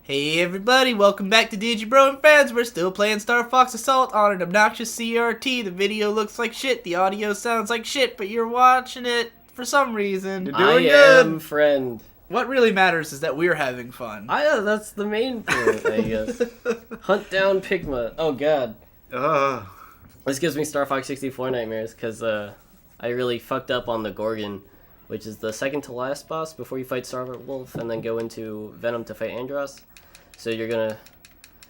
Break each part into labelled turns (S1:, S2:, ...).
S1: Hey everybody, welcome back to Digi Bro and Friends. We're still playing Star Fox Assault on an obnoxious CRT. The video looks like shit, the audio sounds like shit, but you're watching it for some reason.
S2: You're
S1: doing
S2: I
S1: good.
S2: am friend.
S1: What really matters is that we're having fun.
S2: That's the main thing, I guess. Hunt down Pigma. Oh god. This gives me Star Fox 64 nightmares, because I really fucked up on the Gorgon, which is the second to last boss before you fight Star Wolf and then go into Venom to fight Andross. So you're gonna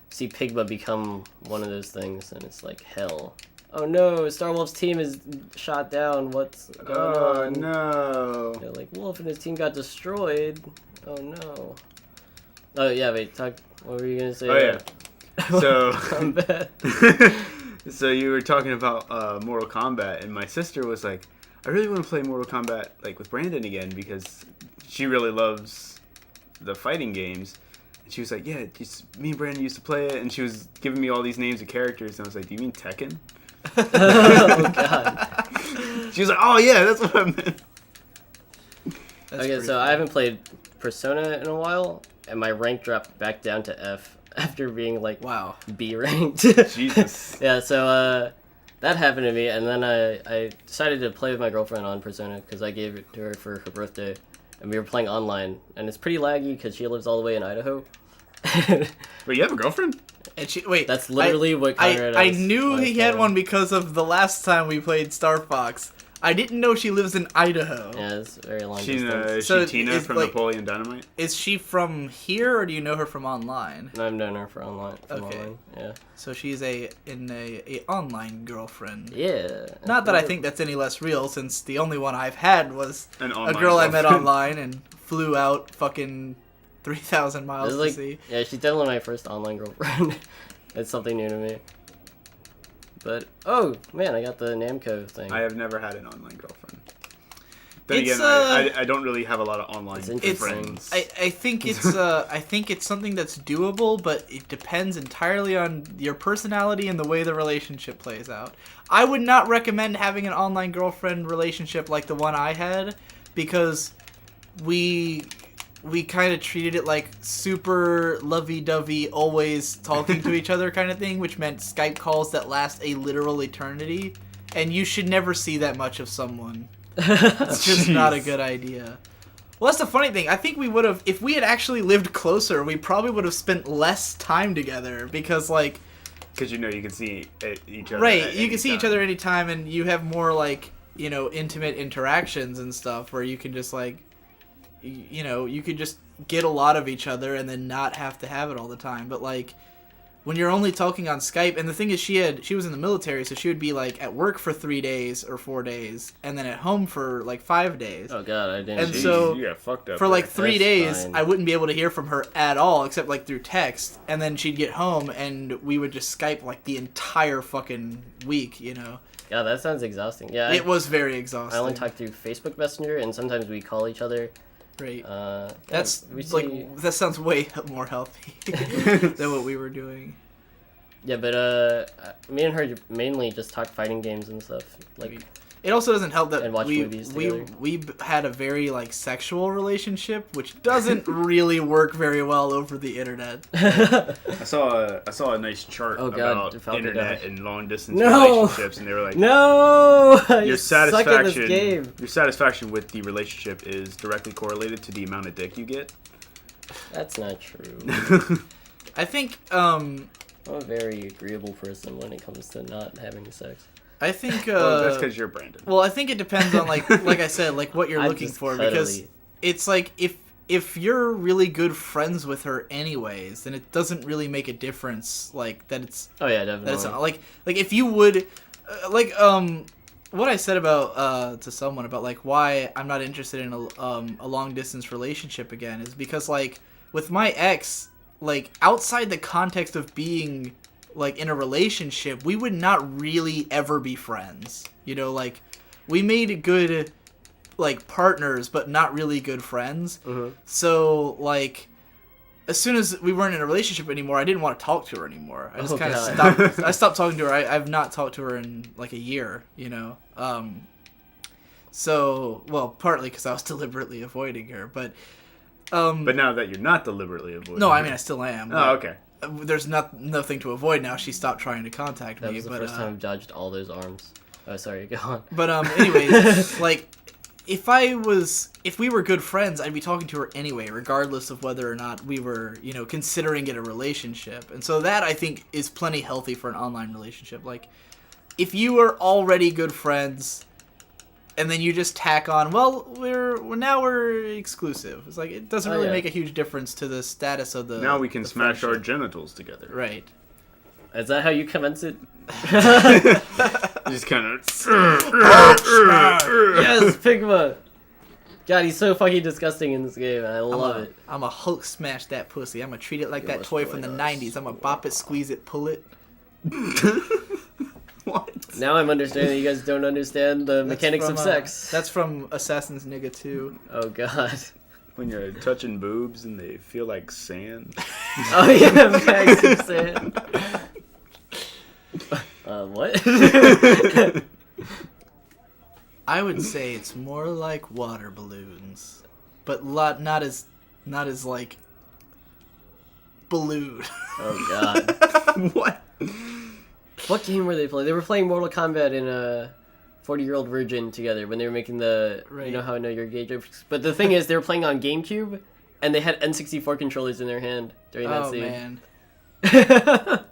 S2: see Pigma become one of those things, and it's like hell. Oh no, Star Wolf's team is shot down. What's going on?
S3: Oh no.
S2: They're like, Wolf and his team got destroyed. Oh no. Oh yeah, wait, what were you gonna say?
S3: Oh yeah. So,
S2: Combat.
S3: so you were talking about Mortal Kombat, and my sister was like, I really want to play Mortal Kombat like with Brandon again because she really loves the fighting games. And she was like, yeah, me and Brandon used to play it, and she was giving me all these names of characters, and I was like, do you mean Tekken?
S2: Oh god.
S3: She was like, oh yeah, that's what I meant.
S2: Okay, so I haven't played Persona in a while, and my rank dropped back down to F after being like
S1: Wow.
S2: B ranked.
S3: Jesus.
S2: Yeah, so that happened to me, and then I decided to play with my girlfriend on Persona because I gave it to her for her birthday, and we were playing online, and it's pretty laggy because she lives all the way in Idaho.
S3: Wait, you have a girlfriend?
S1: And wait,
S2: That's literally what Conrad
S1: I
S2: was
S1: knew he had
S2: saying.
S1: one because of the last time we played Star Fox. I didn't know she lives in Idaho.
S2: Yeah, it's very long
S3: Is
S2: distance.
S1: So
S3: she Tina
S1: is,
S3: from
S1: like-
S3: Napoleon Dynamite?
S1: Is she from here, or do you know her from online?
S2: I've known her for online.
S1: Okay.
S2: Online. Yeah.
S1: So she's a online girlfriend.
S2: Yeah.
S1: Not that I think that's any less real, since the only one I've had was
S3: An
S1: a
S3: online
S1: girl I met
S3: girlfriend.
S1: online and flew out fucking 3,000 miles
S2: It's
S1: to
S2: like,
S1: see.
S2: yeah, she's definitely my first online girlfriend. It's something new to me. But oh man, I got the Namco thing.
S3: I have never had an online girlfriend. Then
S1: It's,
S3: again, I don't really have a lot of online
S2: It's interesting.
S3: friends.
S1: I think it's I think it's something that's doable, but it depends entirely on your personality and the way the relationship plays out. I would not recommend having an online girlfriend relationship like the one I had, because we kind of treated it like super lovey-dovey, always talking to each other kind of thing, which meant Skype calls that last a literal eternity, and you should never see that much of someone. It's just not a good idea. Well, that's the funny thing. I think we would have, if we had actually lived closer, we probably would have spent less time together, because, like...
S3: Because you can see each other.
S1: Right,
S3: at
S1: you
S3: any
S1: can see each
S3: time.
S1: other anytime, and you have more, like, intimate interactions and stuff, where you can just, like... you could just get a lot of each other and then not have to have it all the time. But, like, when you're only talking on Skype, and the thing is, she was in the military, so she would be, like, at work for 3 days or 4 days, and then at home for, like, 5 days.
S2: Oh god, I didn't.
S1: And
S3: Jeez,
S1: so,
S3: you got fucked up
S1: for, like,
S3: there.
S1: 3
S2: That's
S1: days,
S2: fine.
S1: I wouldn't be able to hear from her at all, except, like, through text. And then she'd get home, and we would just Skype, like, the entire fucking week,
S2: Yeah, that sounds exhausting. Yeah,
S1: It was very exhausting.
S2: I only talk through Facebook Messenger, and sometimes we call each other.
S1: Right.
S2: That's
S1: That sounds way more healthy than what we were doing.
S2: Yeah, but me and her mainly just talk fighting games and stuff. Like,
S1: It also doesn't help that
S2: And watch movies together.
S1: we had a very, like, sexual relationship, which doesn't really work very well over the internet.
S3: I saw a nice chart
S2: Oh, God,
S3: about
S2: Falcon
S3: internet
S2: Dash.
S3: and long distance
S2: No!
S3: relationships, and they were like,
S2: no,
S3: your
S2: you suck at this
S3: satisfaction,
S2: game.
S3: your satisfaction with the relationship is directly correlated to the amount of dick you get.
S2: That's not true.
S1: I think
S2: I'm a very agreeable person when it comes to not having sex.
S1: I think
S3: Well, that's because you're Brandon.
S1: well, I think it depends on, like I said, like, what you're
S2: I'm
S1: looking
S2: just
S1: for, because
S2: cuddly.
S1: it's like if you're really good friends with her anyways, then it doesn't really make a difference, like, that it's
S2: Oh yeah,
S1: that
S2: definitely.
S1: it's not, like if you would what I said about to someone about, like, why I'm not interested in a long distance relationship again is because, like, with my ex, like, outside the context of being, like, in a relationship, we would not really ever be friends. Like, we made good, like, partners, but not really good friends.
S2: Mm-hmm.
S1: So, like, as soon as we weren't in a relationship anymore, I didn't want to talk to her anymore. I just
S2: Oh,
S1: kind of
S2: God.
S1: stopped. I stopped talking to her. I've not talked to her in, like, a year, So, well, partly because I was deliberately avoiding her, but
S3: But now that you're not deliberately avoiding.
S1: No, I mean I still am.
S3: Oh, okay.
S1: There's nothing to avoid now. She stopped trying to contact me.
S2: That was the first time I've dodged all those arms. Oh, sorry, go on.
S1: But anyways, like, if we were good friends, I'd be talking to her anyway, regardless of whether or not we were, considering it a relationship. And so that, I think, is plenty healthy for an online relationship. Like, if you are already good friends, and then you just tack on, well, we're exclusive. It's like, it doesn't really make a huge difference to the status of the.
S3: Now we can smash
S1: friendship.
S3: our genitals together.
S1: Right.
S2: Is that how you commence it?
S3: Just kind of.
S2: Yes, Pigma! God, he's so fucking disgusting in this game, and I love it.
S1: I'm a Hulk smash that pussy. I'm gonna treat it like
S2: You
S1: that
S2: must
S1: toy from the
S2: join
S1: 90s. I'm gonna bop it, squeeze it, pull it.
S3: What?
S2: Now I'm understanding that you guys don't understand the mechanics of sex.
S1: That's from Assassin's Nigga 2.
S2: Oh god.
S3: When you're touching boobs and they feel like sand.
S2: Oh yeah, bags of sand. What?
S1: I would say it's more like water balloons, but not as like balloon.
S2: Oh god.
S3: What?
S2: What game were they playing? They were playing Mortal Kombat in a 40-Year-Old Virgin together when they were making the
S1: Right.
S2: You know how I know your gay jokes. But the thing is, they were playing on GameCube, and they had N64 controllers in their hand during that
S1: Oh
S2: scene.
S1: man.
S2: I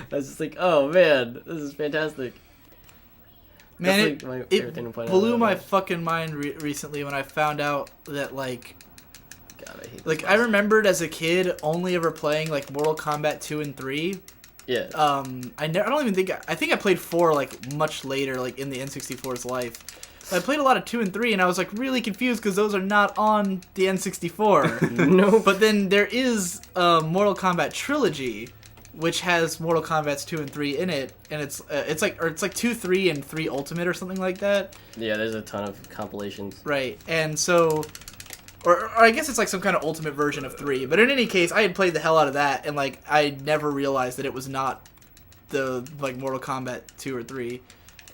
S2: was just like, oh man, this is fantastic.
S1: Man,
S2: That's, like, my favorite thing to
S1: it
S2: point out
S1: blew
S2: about
S1: my
S2: it.
S1: fucking mind recently when I found out that like
S2: God, I hate
S1: like
S2: this
S1: I
S2: boss.
S1: remembered as a kid only ever playing like Mortal Kombat 2 and 3.
S2: Yeah.
S1: I don't even think I think I played 4 like much later, like in the N64's life. But I played a lot of 2 and 3, and I was like really confused because those are not on the N64.
S2: No.
S1: But then there is Mortal Kombat Trilogy, which has Mortal Kombat's 2 and 3 in it, and it's like 2, 3, and 3 Ultimate or something like that.
S2: Yeah, there's a ton of compilations.
S1: Right, and so. Or I guess it's like some kind of ultimate version of 3. But in any case, I had played the hell out of that, and like I never realized that it was not the like Mortal Kombat 2 or 3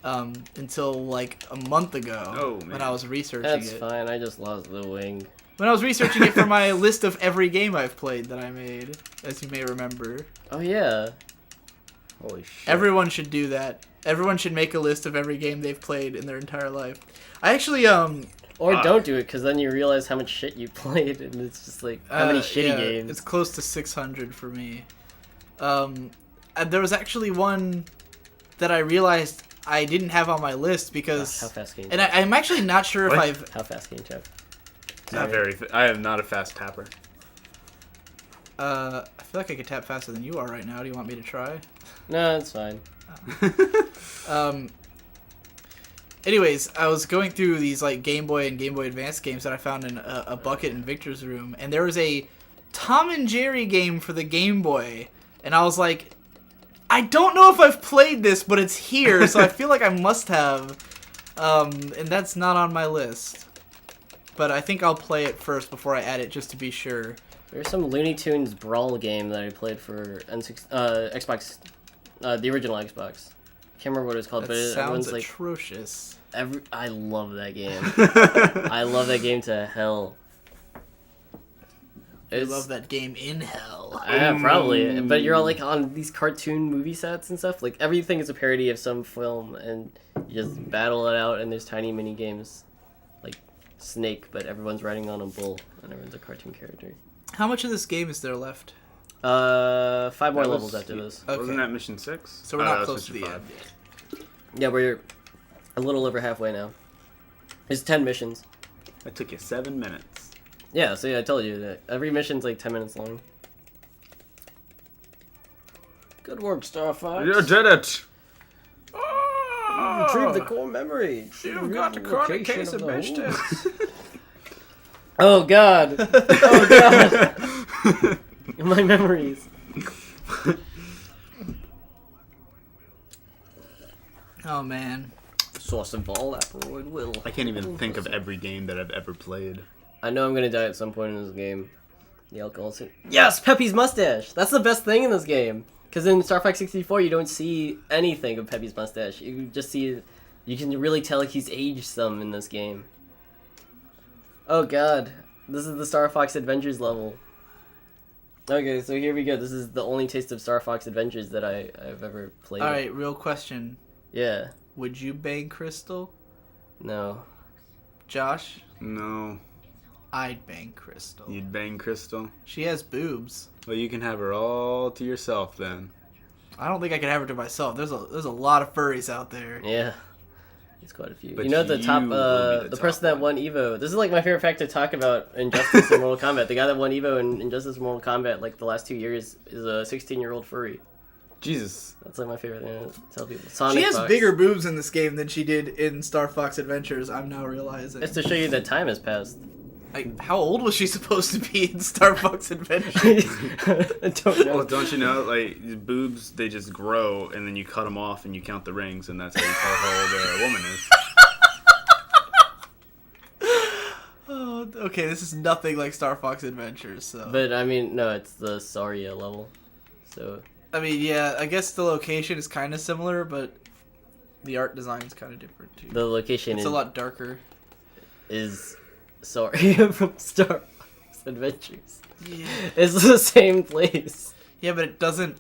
S1: until like a month ago.
S3: Oh, man.
S1: When I was researching
S2: That's
S1: it.
S2: fine, I just lost the wing.
S1: When I was researching it for my list of every game I've played that I made, as you may remember.
S2: Oh yeah.
S3: Holy shit.
S1: Everyone should do that. Everyone should make a list of every game they've played in their entire life. I actually
S2: Or don't do it, because then you realize how much shit you played, and it's just like, how many shitty
S1: yeah,
S2: games.
S1: It's close to 600 for me. There was actually one that I realized I didn't have on my list because...
S2: How fast can you
S1: And
S2: tap?
S1: I'm actually not sure if
S3: What?
S1: I've...
S2: How fast can you tap?
S3: Not very. I am not a fast tapper.
S1: I feel like I could tap faster than you are right now. Do you want me to try?
S2: No, it's fine.
S1: Anyways, I was going through these like Game Boy and Game Boy Advance games that I found in a bucket in Victor's room, and there was a Tom and Jerry game for the Game Boy, and I was like, I don't know if I've played this, but it's here, so I feel like I must have, and that's not on my list. But I think I'll play it first before I add it, just to be sure.
S2: There's some Looney Tunes Brawl game that I played for Xbox, the original Xbox. Can't remember what it was called,
S1: That
S2: but
S1: sounds
S2: everyone's like,
S1: atrocious.
S2: I love that game. I love that game to hell.
S1: I love that game in hell.
S2: Yeah, probably. But you're all like on these cartoon movie sets and stuff. Like everything is a parody of some film, and you just battle it out. And there's tiny mini games, like Snake, but everyone's riding on a bull, and everyone's a cartoon character.
S1: How much of this game is there left?
S2: 5 more
S3: That
S2: levels
S3: was-
S2: after this.
S1: Okay.
S3: Wasn't that mission 6?
S1: So we're
S3: Oh,
S1: not
S3: that was
S1: close to the
S3: mission
S1: end.
S3: 5.
S2: Yeah, we're a little over halfway now. There's 10 missions.
S3: That took you 7 minutes.
S2: Yeah, so yeah, I told you that every mission's like 10 minutes long. Good work, Starfox.
S3: You did it!
S2: Retrieve the core memory.
S1: You've got to corner case of mischief.
S2: Oh god. Oh god. My memories.
S1: Oh man.
S2: Source of all asteroid will.
S3: I can't even think of every game that I've ever played.
S2: I know I'm gonna die at some point in this game. The alcohol scene. Yes, Peppy's mustache. That's the best thing in this game. Because in Star Fox 64, you don't see anything of Peppy's mustache. You just see, you can really tell he's aged some in this game. Oh god, This is the Star Fox Adventures level. Okay, so here we go. This is the only taste of Star Fox Adventures that I've ever played.
S1: Alright, real question.
S2: Yeah.
S1: Would you bang Crystal?
S2: No.
S1: Josh?
S3: No.
S1: I'd bang Crystal.
S3: You'd bang Crystal?
S1: She has boobs.
S3: Well, you can have her all to yourself then.
S1: I don't think I could have her to myself. There's a lot of furries out there.
S2: Yeah. There's quite a few.
S3: But
S2: you know the top,
S3: you will be
S2: the
S3: top
S2: person that
S3: one.
S2: won Evo. This is like my favorite fact to talk about Injustice and Mortal Kombat. The guy that won Evo in Injustice and Mortal Kombat like the last 2 years is a 16-year-old furry.
S3: Jesus.
S2: That's like my favorite thing to tell people. Sonic
S1: She has
S2: Fox.
S1: bigger boobs in this game than she did in Star Fox Adventures, I'm now realizing.
S2: Just to show you that time has passed.
S1: How old was she supposed to be in Star Fox Adventures?
S2: I don't know.
S3: Well, don't you know, like, boobs, they just grow, and then you cut them off and you count the rings, and that's how you tell how old a woman is.
S1: Oh, okay, this is nothing like Star Fox Adventures, so...
S2: But I mean, no, it's the Saria level. So
S1: I mean, yeah, I guess the location is kind of similar, but the art design is kind of different, too.
S2: the location
S1: It's a lot darker.
S2: is Saria from Star Fox Adventures.
S1: Yeah.
S2: It's the same place.
S1: Yeah, but it doesn't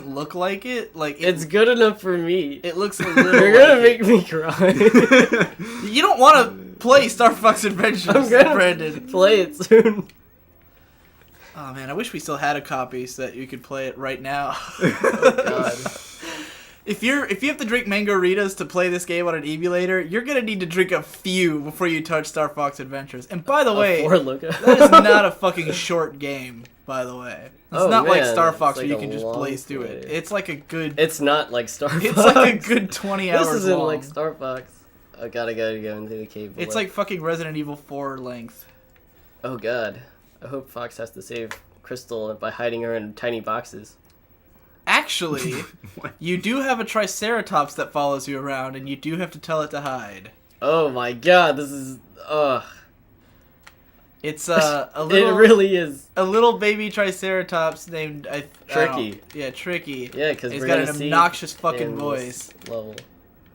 S1: look like it. Like,
S2: It's good enough for me.
S1: it looks a little
S2: You're gonna
S1: like
S2: make me cry.
S1: it. You don't want to play Star Fox Adventures,
S2: I'm gonna
S1: Brandon.
S2: play it soon.
S1: Oh, man, I wish we still had a copy so that you could play it right now.
S2: God.
S1: If you have to drink Mangoritas to play this game on an emulator, you're gonna need to drink a few before you touch Star Fox Adventures. And by the way,
S2: Four Loco.
S1: that is not a fucking short game. By the way, it's
S2: Oh,
S1: not like
S2: man,
S1: Star
S2: it's
S1: Fox
S2: like
S1: where you
S2: a
S1: can just
S2: long
S1: blaze through it.
S2: play.
S1: It's like a good.
S2: It's not like Star Fox.
S1: It's like a good 20 hours
S2: This isn't
S1: long.
S2: like Star Fox. I gotta go into the cave.
S1: It's like fucking Resident Evil 4 length.
S2: Oh god. I hope Fox has to save Crystal by hiding her in tiny boxes.
S1: Actually,
S3: What?
S1: you do have a Triceratops that follows you around, and you do have to tell it to hide.
S2: Oh my god, this is
S1: It's a little.
S2: It really is.
S1: A little baby Triceratops named
S2: Tricky.
S1: Yeah, Tricky.
S2: Yeah, because
S1: He's
S2: we're
S1: got
S2: gonna
S1: an
S2: see
S1: obnoxious fucking
S2: in
S1: voice,
S2: this level.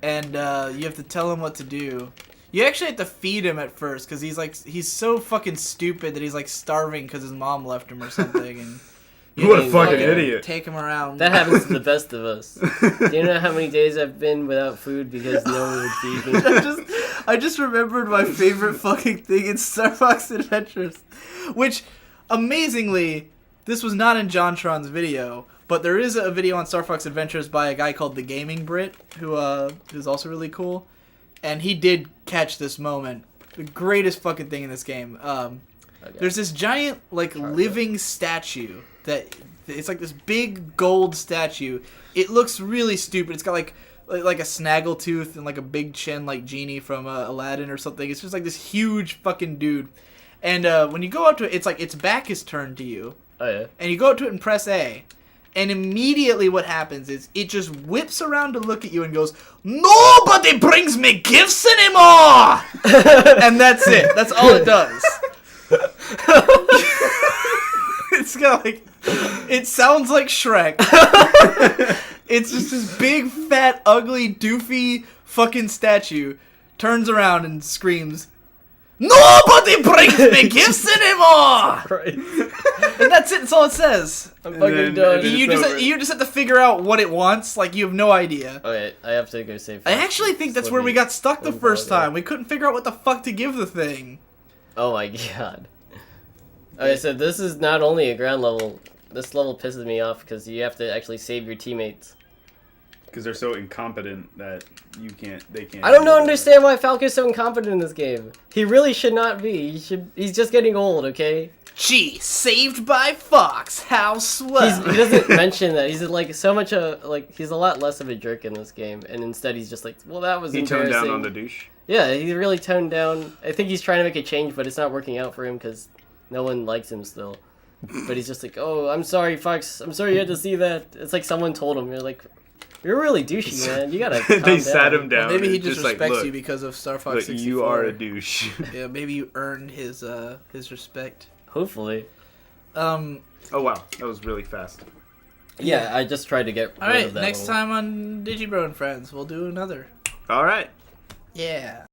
S1: and you have to tell him what to do. You actually have to feed him at first because he's so fucking stupid that he's like starving because his mom left him or something. And you
S3: What a
S1: have to
S3: fucking idiot.
S1: Take him around.
S2: That happens to the best of us. Do you know how many days I've been without food because no one would feed me?
S1: I just remembered my favorite fucking thing in Star Fox Adventures, which, amazingly, this was not in JonTron's video, but there is a video on Star Fox Adventures by a guy called The Gaming Brit, who's also really cool, and he did catch this moment. The greatest fucking thing in this game. There's this giant, like, living statue that it's like this big gold statue. It looks really stupid. It's got like a snaggletooth and like a big chin like Genie from Aladdin or something. It's just like this huge fucking dude. And when you go up to it, it's like its back is turned to you.
S2: Oh yeah.
S1: And you go up to it and press A. And immediately what happens is it just whips around to look at you and goes, "Nobody brings me gifts anymore!" And that's it. That's all it does. It's got like, it sounds like Shrek. It's just this big, fat, ugly, doofy fucking statue turns around and screams, "Nobody brings me gifts anymore!"
S2: Right.
S1: And that's it. That's all it says.
S2: I'm
S3: And
S2: fucking
S3: then-
S2: done.
S3: and then
S1: You
S3: it's
S1: just
S3: over.
S1: you just have to figure out what it wants. Like you have no idea.
S2: Okay, I have to go save.
S1: I
S2: Fox.
S1: actually think that's
S2: Let
S1: where
S2: me-
S1: we got stuck the
S2: let me
S1: first
S2: follow
S1: time. We couldn't figure out what the fuck to give the thing.
S2: Oh my god. Okay, so this is not only a ground level. This level pisses me off because you have to actually save your teammates.
S3: Because they're so incompetent that they can't.
S2: I don't understand why Falco's so incompetent in this game. He really should not be. He's just getting old, okay?
S1: Gee, saved by Fox. How swell.
S2: He doesn't mention that. He's like so much he's a lot less of a jerk in this game, and instead he's just like, well, that was
S3: He
S2: embarrassing.
S3: toned down on the douche.
S2: Yeah, he really toned down. I think he's trying to make a change, but it's not working out for him because no one likes him still. But he's just like, oh, I'm sorry, Fox. I'm sorry you had to see that. It's like someone told him. You're like, you're really douchey, man. You gotta calm
S3: They
S2: down.
S3: sat him down.
S1: Maybe he
S3: and
S1: just
S3: like,
S1: respects
S3: look,
S1: you because of Star Fox
S3: look,
S1: 64.
S3: you are a douche.
S1: Yeah, maybe you earned his respect.
S2: Hopefully.
S1: Um.
S3: Oh wow, that was really fast.
S2: Yeah, I just tried to get rid
S1: All right.
S2: of that
S1: Next
S2: one.
S1: time on Digibro and Friends, we'll do another.
S3: All right.
S1: Yeah.